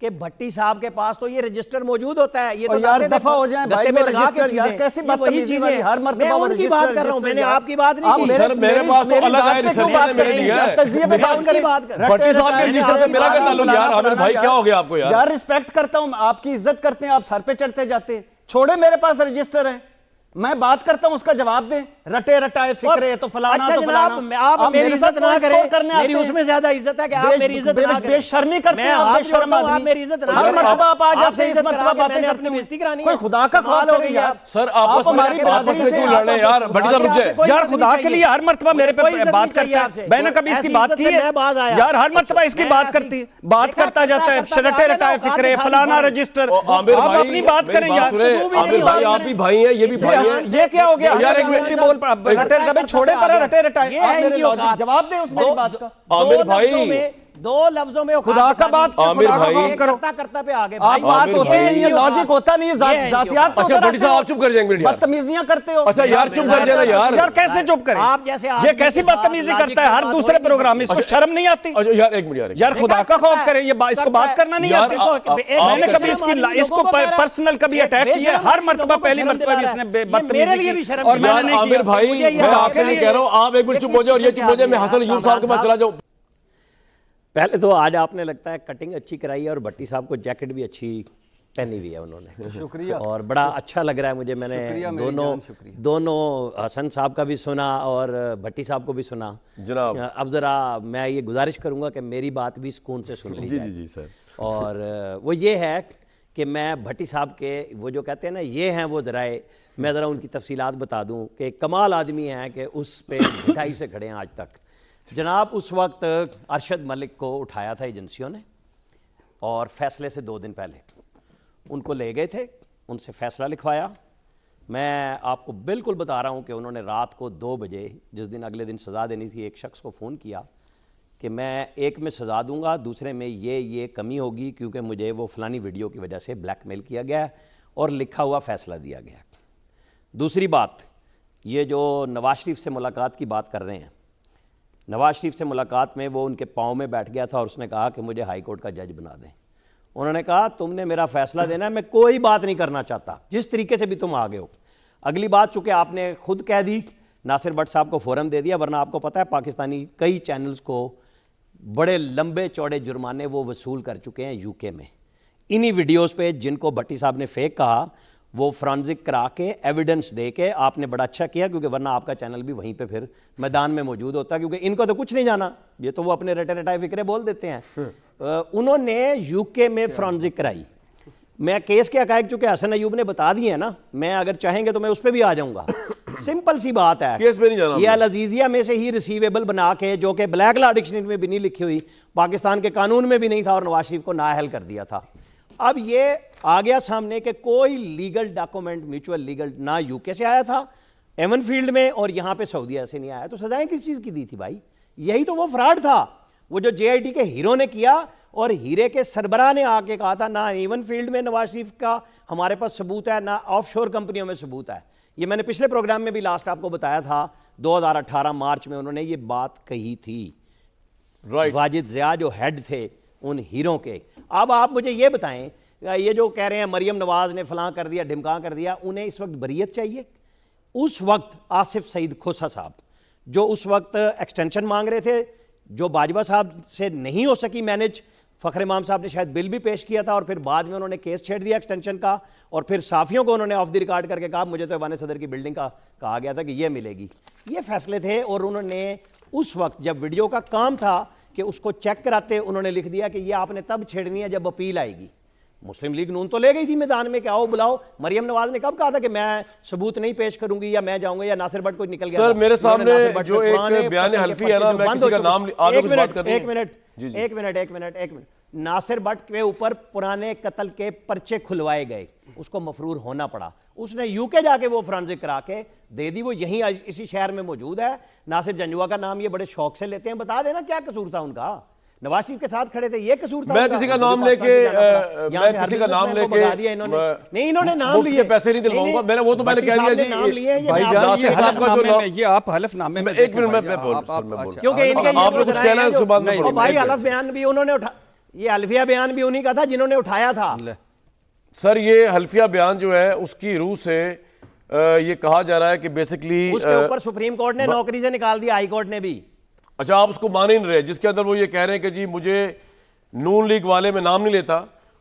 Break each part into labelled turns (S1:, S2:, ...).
S1: कि भट्टी साहब के पास तो ये रजिस्टर मौजूद होता है। ये तो
S2: यार दफा हो जाए भाई, वो रजिस्टर यार कैसी बदतमीजी वाली, हर मर्तबा वो
S1: उनकी बात कर रहा हूं, मैंने आपकी बात नहीं की।
S3: सर मेरे पास तो अलग है, रिसर्च मेरे लिए है।
S2: तजिए पे बात करें,
S3: भट्टी साहब के रजिस्टर से मेरा क्या ताल्लुक यार? आमिर भाई क्या हो गया आपको यार?
S2: यार रिस्पेक्ट करता हूं, आपकी इज्जत करते हैं, आप सर पे चढ़ते जाते हैं। छोड़े, मेरे पास रजिस्टर है, मैं बात करता हूं, उसका जवाब दें। रटे रटाए फिक्रे तो फलाना तो फलाना।
S1: आप मेरी इज्जत ना करें, मेरी उसमें ज्यादा इज्जत है कि आप मेरी इज्जत ना करें।
S2: बेशर्मी करते हैं आप, बेशर्म आदमी।
S1: आप मेरी इज्जत ना
S2: हर
S1: करें,
S2: मर्तबा आप आ जाते हैं, इस मर्तबा बातें करते
S1: अपनी बेइज्जती करानी है।
S2: कोई खुदा का खौफ हो गई यार।
S3: सर आपस
S2: हमारी
S3: में
S2: बरादरी
S3: क्यों
S2: से
S3: लड़ रहे हैं यार? भट्टी साहब रुक जाए
S2: यार, खुदा के लिए हर मर्तबा मेरे पे बात करता है। मैंने कभी इसकी बात की है यार? हर मर्तबा इसकी बात करती है, बात करता जाता है, रटे रटाए फिक्रे फलाना रजिस्टर। आप अपनी बात करें यार।
S3: आमिर भाई आप भी भाई हैं, ये भी भाई हैं।
S2: ये क्या हो गया
S3: यार? एक मिनट
S2: बोल पर रटे रटे छोड़े पर रटे रटाए, आप मेरे लॉजिक जवाब दें उस मेरी बात का।
S3: आमिर भाई
S1: दो लफ्जों में
S2: खुदा का बात
S3: आमिर
S2: खुदा का
S3: भाई
S2: खौफ करो।
S1: करता पे आगे
S2: आप बात होती नहीं है, लॉजिक होता नहीं है, जातियात।
S3: अच्छा भट्टी साहब आप चुप कर जाएंगे यार,
S2: बदतमीजियां करते हो।
S3: अच्छा यार चुप कर जाना यार।
S2: यार कैसे चुप करें?
S1: आप जैसे
S2: ये कैसी बदतमीजी करता है हर दूसरे प्रोग्राम में, इसको शर्म नहीं आती?
S3: अच्छा यार एक मिनट
S2: यार खुदा का खौफ करें, ये इसको बात करना नहीं आती। मैंने कभी इसको पर्सनल कभी अटैक किया? हर मर्तबा पहली मर्तबा भी इसने बदतमीजी की और मैंने नहीं
S3: आमिर भाई आपसे नहीं कह रहा हूं, आप एक मिनट चुप हो जाओ और ये चुप हो जाए, मैं हसन यूसुफ साहब के पास चला जाऊं।
S1: पहले तो आज आपने लगता है कटिंग अच्छी कराई है और भट्टी साहब को जैकेट भी अच्छी पहनी हुई है उन्होंने,
S2: शुक्रिया।
S1: और बड़ा अच्छा लग रहा है मुझे। मैंने दोनों हसन साहब का भी सुना और भट्टी साहब को भी सुना
S3: जनाब।
S1: अब ज़रा मैं ये गुजारिश करूँगा कि मेरी बात भी सुकून से सुन लीजिए।
S3: जी सर।
S1: और वो ये है कि मैं भट्टी साहब के वो जो कहते हैं ना, ये हैं वो ज़राए, मैं ज़रा उनकी तफसीलात बता दूँ कि कमाल आदमी हैं कि उस पे ढाई से खड़े हैं आज तक। जनाब उस वक्त अरशद मलिक को उठाया था एजेंसियों ने और फैसले से 2 दिन पहले उनको ले गए थे, उनसे फ़ैसला लिखवाया। मैं आपको बिल्कुल बता रहा हूँ कि उन्होंने रात को 2 बजे, जिस दिन अगले दिन सज़ा देनी थी, एक शख्स को फ़ोन किया कि मैं एक में सज़ा दूंगा, दूसरे में ये कमी होगी क्योंकि मुझे वो फ़लानी वीडियो की वजह से ब्लैकमेल किया गया और लिखा हुआ फ़ैसला दिया गया। दूसरी बात, ये जो नवाज शरीफ से मुलाकात की बात कर रहे हैं, नवाज शरीफ से मुलाकात में वो उनके पाँव में बैठ गया था और उसने कहा कि मुझे हाई कोर्ट का जज बना दें। उन्होंने कहा तुमने मेरा फ़ैसला देना है, मैं कोई बात नहीं करना चाहता, जिस तरीके से भी तुम आ गए हो। अगली बात चूँकि आपने खुद कह दी, नासिर भट्ट साहब को फ़ोरम दे दिया, वरना आपको पता है पाकिस्तानी कई चैनल्स को बड़े लंबे चौड़े जुर्माने वो वसूल कर चुके हैं यूके में। इन्हीं वीडियोज़ पे जिनको भट्टी साहब ने फेक कहा, वो फ्रांजिक करा के एविडेंस दे के, आपने बड़ा अच्छा किया क्योंकि वरना आपका चैनल भी वहीं पे फिर मैदान में मौजूद होता, क्योंकि इनको तो कुछ नहीं जाना, ये तो वो अपने रटे रटाए फिक्रे बोल देते हैं। उन्होंने यूके में फ्रांजिक कराई। मैं केस के हकायक चूंकि हसन अयूब ने बता दिए हैं ना, मैं अगर चाहेंगे तो मैं उस पर भी आ जाऊंगा। सिंपल सी बात है,
S3: केस पे नहीं जाना।
S1: ये अल अजीजिया में से ही रिसीवेबल बना के, जो कि ब्लैक लॉ डिक्शनरी में भी नहीं लिखी हुई, पाकिस्तान के कानून में भी नहीं था, और नवाज शरीफ को नाअहल कर दिया था। अब ये आ गया सामने कि कोई लीगल डॉक्यूमेंट म्यूचुअल लीगल ना यूके से आया था एवन फील्ड में, और यहाँ पे सऊदीया से नहीं आया, तो सजाएं किस चीज़ की दी थी भाई? यही तो वो फ्रॉड था, वो जो JIT के हीरो ने किया, और हीरे के सरबराह ने आके कहा था ना एवन फील्ड में नवाज शरीफ का हमारे पास सबूत है, ना ऑफशोर कंपनियों में सबूत है। ये मैंने पिछले प्रोग्राम में भी लास्ट आपको बताया था, 2018 मार्च में उन्होंने ये बात कही थी। वाजिद ज़िया जो हेड थे उन हीरों के। अब आप मुझे ये बताएं, ये जो कह रहे हैं मरियम नवाज ने फलां कर दिया, ढिमकां कर दिया, उन्हें इस वक्त बरीयत चाहिए? उस वक्त आसिफ सईद खोसा साहब जो उस वक्त एक्सटेंशन मांग रहे थे, जो बाजवा साहब से नहीं हो सकी मैनेज, फ़खर इमाम साहब ने शायद बिल भी पेश किया था, और फिर बाद में उन्होंने केस छेड़ दिया एक्सटेंशन का, और फिर साफ़ियों को उन्होंने ऑफ द रिकॉर्ड करके कहा मुझे तो ऐवान सदर की बिल्डिंग का कहा गया था कि ये मिलेगी। ये फैसले थे, और उन्होंने उस वक्त जब वीडियो का काम था कि उसको चेक कराते, उन्होंने लिख दिया कि ये आपने तब छेड़नी है जब अपील आएगी। मुस्लिम लीग नून तो ले गई थी मैदान में कि आओ बुलाओ। मरियम नवाज ने कब कहा था कि मैं सबूत नहीं पेश करूंगी या मैं जाऊंगा, या नासिर भट्ट को निकल गया?
S3: सर मेरे सामने जो एक बयान हल्फी है ना, मैं किसी का नाम एक मिनट
S1: नासिर भट्ट के ऊपर पुराने कत्ल के पर्चे खुलवाए गए, उसको मफरूर होना पड़ा। उसने यूके जाके वो फ्रांजिक करा के दे दी, वो यहीं इसी शहर में मौजूद है। नासिर जंजुआ का नाम ये बड़े शौक से लेते हैं। बता देना क्या कसूर था उनका? नवाज शरीफ के साथ खड़े थे, ये कसूर था?
S3: मैं किसी का नाम लेके
S1: नहीं, इन्होंने नाम लिए,
S3: पैसे नहीं दिलवाऊंगा मैंने, वो तो मैंने कह दिया जी।
S2: भाई ये आप हलफनामे में
S3: एक मिनट में
S1: क्योंकि इनके
S3: आप लोग कुछ कहना है,
S1: भाई हलफ बयान भी उन्होंने उठा, ये हल्फिया बयान भी उन्हीं का था जिन्होंने उठाया था।
S3: सर ये हल्फिया बयान जो है उसकी रूह से ये कहा जा रहा है कि बेसिकली
S1: उसके ऊपर सुप्रीम कोर्ट ने नौकरी से निकाल दिया, हाई कोर्ट ने भी।
S3: अच्छा, आप उसको मान ही नहीं रहे, जिसके अंदर वो ये कह रहे हैं कि जी मुझे नून लीग वाले में नाम नहीं लेता,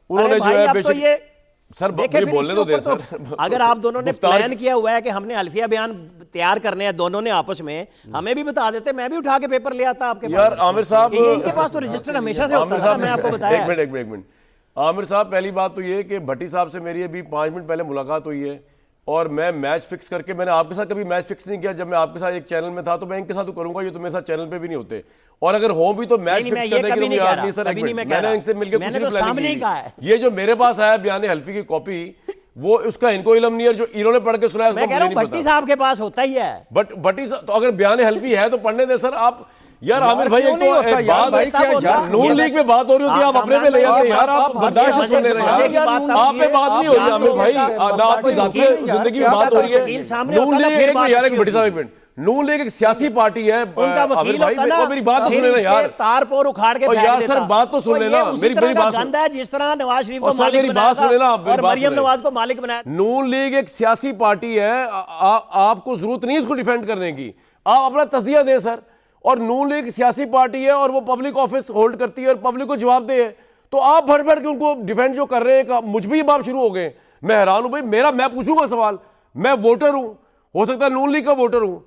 S3: उन्होंने जो है बेसिक सर मुझे बोलने तो दे सर।
S1: अगर आप दोनों ने प्लान किया हुआ है कि हमने हल्फिया बयान तैयार करने हैं दोनों ने आपस में, हमें भी बता देते, मैं भी उठा के पेपर ले आता आपके पास।
S3: यार आमिर साहब,
S1: इनके पास तो रजिस्टर हमेशा से होता है, मैं आपको बताया।
S3: एक मिनट आमिर साहब, पहली बात तो ये कि भट्टी साहब से मेरी अभी 5 मिनट पहले मुलाकात हुई है और मैं मैच फिक्स करके, मैंने आपके साथ कभी मैच फिक्स नहीं किया। जब मैं आपके साथ एक चैनल में था तो मैं इनके साथ तो करूंगा, ये तो मेरे साथ चैनल पे भी नहीं होते, और अगर हो भी तो मैच फिक्स करने के लिए याद नहीं सर। मैंने इनसे मिलकर कुछ नहीं प्लानिंग की। ये जो मेरे पास आया बयान हल्फी की कॉपी, वो उसका इनको इल्म नहीं है, जो इन्होंने पढ़ के सुनाया
S1: मैं कह रहा हूं भट्टी साहब के पास होता ही है।
S3: बट भट्टी साहब तो अगर बयान हल्फी है तो पढ़ने दे सर आप। यार आमिर भाई, एक बात नून लीग में बात हो रही होती है, आप अपने पे ले जाते हैं यार, आप बर्दाश्त से सुन ले रहे हैं यार, आप पे बात नहीं हो रही आमिर भाई, ना आपकी जाती जिंदगी में बात हो रही है। नून लीग यार, एक भट्टी साहब एक मिनट, नून लीग एक सियासी पार्टी है आमिर भाई, मेरी बात तो सुन लेना यार,
S1: तारपोर उखाड़ के
S3: यार सर बात तो सुन लेना, मेरी बात
S1: सुन है जिस तरह नवाज शरीफ को
S3: मेरी बात सुन लेना,
S1: और मरियम नवाज को मालिक बनाया।
S3: नून लीग एक सियासी पार्टी है, आपको जरूरत नहीं है इसको डिफेंड करने की, आप अपना तज़किया दें सर। और नून लीग सियासी पार्टी है और वो पब्लिक ऑफिस होल्ड करती है और पब्लिक को जवाब दे है, तो आप भर भर के उनको डिफेंड जो कर रहे हैं, मुझ भी ये बात शुरू हो गए। मैं हैरान हूं भाई, मैं पूछूंगा सवाल, मैं वोटर हूं, हो सकता है नून लीग का वोटर हूं,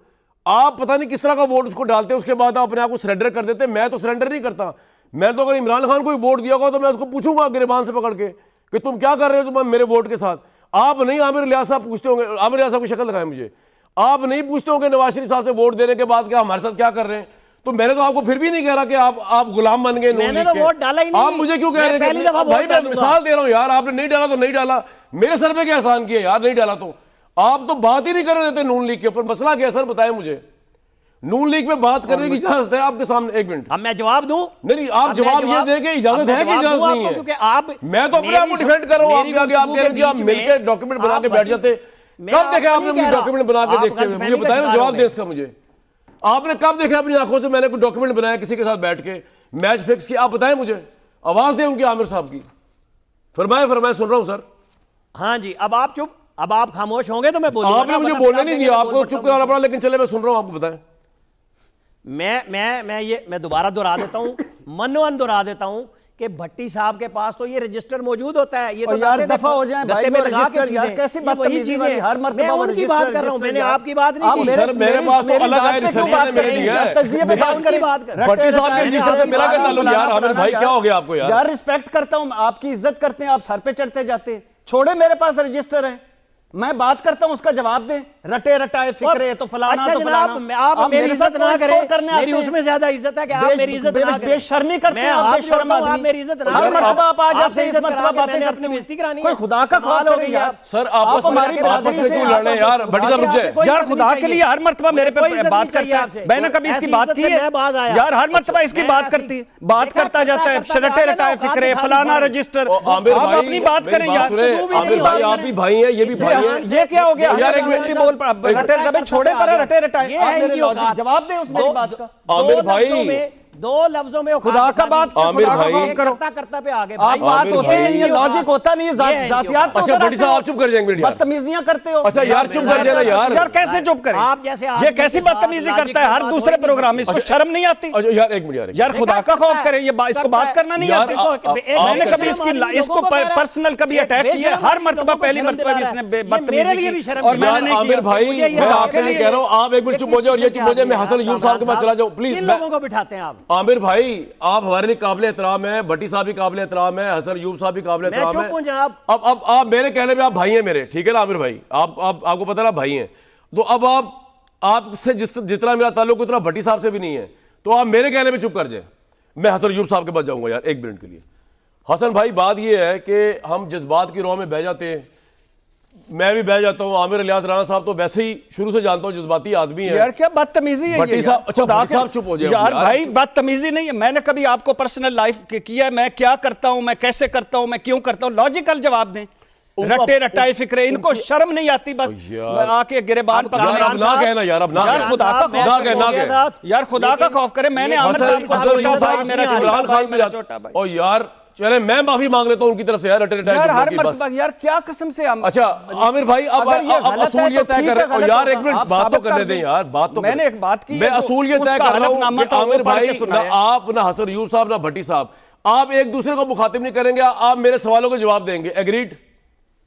S3: आप पता नहीं किस तरह का वोट उसको डालते हैं, उसके बाद आप अपने आप को सरेंडर कर देते हैं। मैं तो सरेंडर नहीं करता, मैं तो अगर इमरान खान को वोट दिया होगा तो मैं उसको पूछूंगा गिरबान से पकड़ के कि तुम क्या कर रहे हो तुम मेरे वोट के साथ। आप नहीं आमिर लियाज साहब पूछते होंगे, आमिर लियाज साहब की शक्ल दिखाएं मुझे, आप नहीं पूछते होंगे नवाज शरीफ साहब से वोट देने के बाद क्या हमारे साथ क्या कर रहे हैं। तो मैंने तो आपको फिर भी नहीं कह रहा कि आप गुलाम बन गए,
S1: मैंने तो वोट डाला ही नहीं।
S3: आप मुझे क्यों कह रहे हैं? भाई मैं मिसाल दे रहा हूं यार, आपने नहीं डाला तो नहीं डाला, मेरे सर पे क्या एहसान किया यार, नहीं डाला तो। आप तो बात ही नहीं कर रहे थे नून लीग के ऊपर, मसला क्या सर बताएं मुझे। नून लीग में बात करने की इजाजत है आपके सामने? एक मिनट,
S1: अब मैं जवाब दूं?
S3: नहीं, आप जवाब ये दें कि इजाजत है कि इजाजत नहीं है, क्योंकि आप, मैं तो अपने आप को डिफेंड कर रहा हूं, आपके आगे आप कह रहे हैं आप मिलकर डॉक्यूमेंट बना के बैठ जाते। कब देखा आपने मुझे डॉक्यूमेंट बना के देखते हुए? मुझे बताएं ना, जवाब दें इसका मुझे। आपने कब देखा अपनी आंखों से मैंने कोई डॉक्यूमेंट बनाया किसी के साथ बैठ के, मैच फिक्स किया? आप बताएं मुझे, आवाज दें उनकी आमिर साहब की। फरमाए सुन रहा हूं सर।
S1: हाँ जी, अब आप चुप, अब आप खामोश होंगे तो मैं बोलूंगा।
S3: आपने मुझे बोलने नहीं दिया, आपको चुप कराना पड़ा, लेकिन चले मैं सुन रहा हूं, आपको बताएं।
S1: मैं दोबारा दोहरा देता हूं, मनोअन दोहरा देता हूं कि भट्टी साहब के पास तो ये रजिस्टर मौजूद होता है। ये तो
S2: यार दफा हो जाए भाई, वो रजिस्टर यार कैसी बदतमीजी वाली, हर मर्तबा वो
S1: उनकी बात कर रहा हूं, मैंने आपकी बात नहीं की।
S3: सर मेरे पास तो अलग है,
S2: तजिए पे बात करें,
S3: भट्टी साहब के रजिस्टर से मेरा क्या ताल्लुक यार? आमिर भाई क्या हो गया आपको यार?
S2: यार रिस्पेक्ट करता हूं, आपकी इज्जत करते हैं, आप सर पे चढ़ते जाते, छोड़े मेरे पास रजिस्टर है, मैं बात करता हूं, उसका जवाब दें। रटे रटाए फिक्रे तो फलाना तो फलाना,
S1: आप मेरी इज्जत ना करें, मेरी उसमें ज्यादा इज्जत है कि आप मेरी इज्जत ना करें।
S2: बेशर्मी करते हैं आप, बेशर्म आदमी, आप मेरी इज्जत ना करें। हर मर्तबा आप आ जाते हैं, इस मर्तबा बातें करते हैं, कोई खुदा का खौफ करें यार।
S3: सर आप हमारी बराबरी से क्यों लड़ रहे हैं यार? भट्टी साहब रुक जाए
S2: यार, खुदा के लिए हर मर्तबा मेरे पे बात करता है। मैंने कभी इसकी बात की है यार? हर मर्तबा इसकी बात करती है, बात करता जाता है, रटे रटाए फिक्रे फलाना रजिस्टर। आप अपनी बात करें यार।
S3: आमिर भाई आप भी भाई हैं, ये भी भाई हैं,
S2: ये क्या हो गया
S3: यार? एक मिनट
S2: बोल रटे रटे छोड़े पर रटे रटाए, आप मेरे जवाब दें उस मेरी बात का।
S3: आमिर भाई
S1: दो लफ्जों में
S2: खुदा का बात,
S3: आमिर भाई
S1: करता पे आगे
S2: आप बात होती नहीं है, लॉजिक होता नहीं है, जातियात।
S3: अच्छा भट्टी साहब आप चुप कर जाएंगे,
S2: बदतमीजियां करते हो।
S3: अच्छा यार चुप कर देना यार।
S2: यार कैसे चुप करें?
S1: आप जैसे
S2: ये कैसी बदतमीजी करता है हर दूसरे प्रोग्राम में, इसको शर्म नहीं आती?
S3: यार एक मिनट
S2: यार, खुदा का खौफ करें, ये इसको बात करना नहीं आती। मैंने कभी इसको पर्सनल कभी अटैक किया? हर मर्तबा पहली मर्तबा इसने बदतमीजी की और मैंने नहीं
S3: आमिर भाई मैं आपसे नहीं कह रहा हूं, आप एक मिनट चुप हो जाओ और ये चुप हो जाए, मैं हसन यूसुफ साहब के पास चला जाऊं प्लीज।
S1: लोगों को बिठाते हैं आप।
S3: आमिर भाई आप हमारे लिए काबिल एहतराम है, भट्टी साहब भी काबिल एहतराम है, हसन यूब साहब भी काबिल एहतराम है। अब आप मेरे कहने पे आप भाई हैं मेरे, ठीक है ना आमिर भाई? आपको पता ना भाई हैं, तो अब आपसे जितना मेरा ताल्लुक उतना भट्टी साहब से भी नहीं है, तो आप मेरे कहने पे चुप कर जाए। मैं हसन यूब साहब के पास जाऊंगा यार एक मिनट के लिए। हसन भाई बात यह है कि हम जज्बात की राह में बह जाते हैं, मैं भी बह जाता हूं। आमिर इलियास राणा साहब तो वैसे ही शुरू से जानता हूं जज्बाती आदमी है।
S2: यार क्या बदतमीजी है
S3: भट्टी साहब? अच्छा भट्टी साहब चुप हो जाए
S2: यार। भाई बदतमीजी नहीं है, मैंने कभी आपको पर्सनल लाइफ किया है? मैं क्या करता हूं, मैं कैसे करता हूं, मैं क्यों करता हूं? लॉजिकल जवाब दें। रट्टे रटाए फिक्रे, इनको शर्म नहीं आती बस आके गिरेबान पकड़ने।
S3: अब ना कहना यार, अब ना
S2: यार खुदा का खौफ करें, यार खुदा का खौफ करे। मैंने आमिर साहब को छोटा भाई, मेरा
S3: इमरान खान
S2: मेरा छोटा भाई,
S3: और यार चले मैं माफी मांग लेता हूं उनकी तरफ से यार, रटे रटाए
S2: यार हर
S3: की बस।
S2: मर्तबा यार क्या कसम से हम।
S3: अच्छा आमिर भाई, अब असूल ये तय कर रहे हो यार, एक मिनट बात तो करने दें यार, बात तो
S2: मैंने एक बात की,
S3: मैं असूल ये तय कर रहा हूं कि आमिर भाई ना आप ना हसन यूर साहब ना भट्टी साहब, आप एक दूसरे को मुखातिब नहीं करेंगे, आप मेरे सवालों का जवाब देंगे। एग्रीड?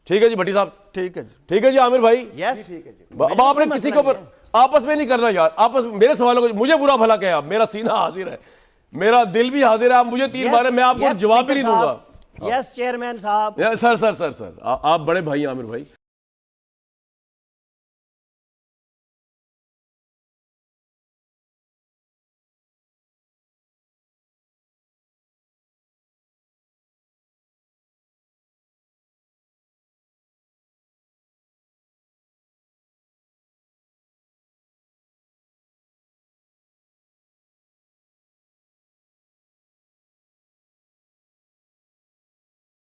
S3: ठीक है जी भट्टी साहब,
S2: ठीक है जी,
S3: ठीक है जी आमिर भाई।
S1: यस ठीक है जी।
S3: अब आपने किसी के ऊपर आपस में नहीं करना यार, आपस में मेरे सवालों को, मुझे बुरा भला क्या, मेरा सीना हाजिर है, मेरा दिल भी हाजिर है, आप मुझे 3 बार मैं आपको जवाब भी नहीं दूंगा।
S1: यस चेयरमैन साहब।
S3: सर आप बड़े भाई आमिर भाई,